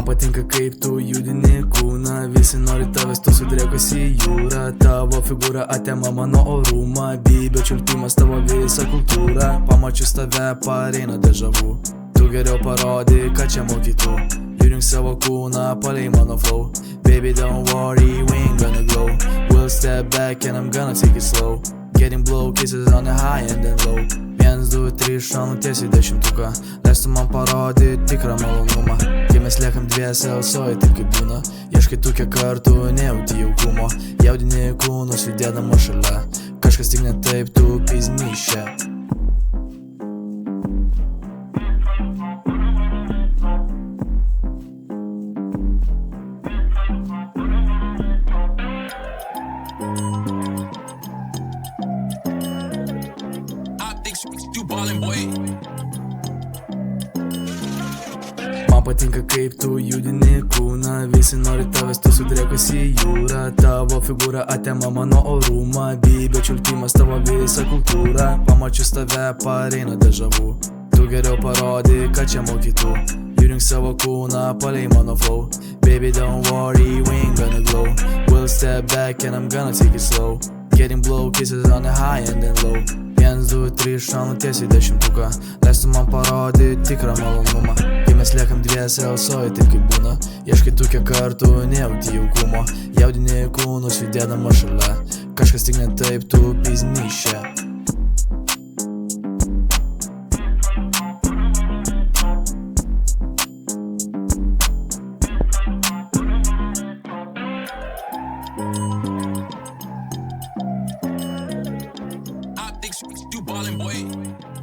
Man patinka kaip tu judini kūną, visi nori tavęs, tu sudrėkusi į jūrą. Tavo figūra atema mano orumą, bybio čiulpimas tavo visą kultūrą. Pamačius tave pareina dežavu, tu geriau parodi, ką čia mokytų. Judink savo kūną, palei mano flow. Baby don't worry, we ain't gonna glow. We'll step back and I'm gonna take it slow. Getting blow, kisses on the high and then low. 1, 2, 3, šaunu tiesiai 10-tuką. Leistų man parodyti tikrą malonumą. Kai mes liekam dviese, alsuoji taip kaip būna. Ieškai tu kiek kartų, nejauti jaukumo. Jaudini kūnus judėdama šalia. Kažkas tik ne taip, tu piznišė. Man patinka kaip tu judini kūną, visi nori tavęs, tu sudrėkusi į jūrą. Tavo figūra atema mano orumą, bybio čiulpimas tavo visą kultūrą. Pamačius tave pareina dežavu, tu geriau parodi, ką čia mokytų. Judink savo kūną, palei mano flow. Baby don't worry, we ain't gonna glow. We'll step back and I'm gonna take it slow. Getting blow, kisses on the high and then low. 1, 2, 3, šaunu tiesiai 10-tuką. Leistų man parodyti tikrą malonumą. Kai mes liekam dviese, alsuoji taip kaip būna. Ieškai tu kiek kartų, nejauti jaukumo. Jaudini kūnus judėdama šalia. Kažkas tik ne taip, tu piznišė. You ballin', boy.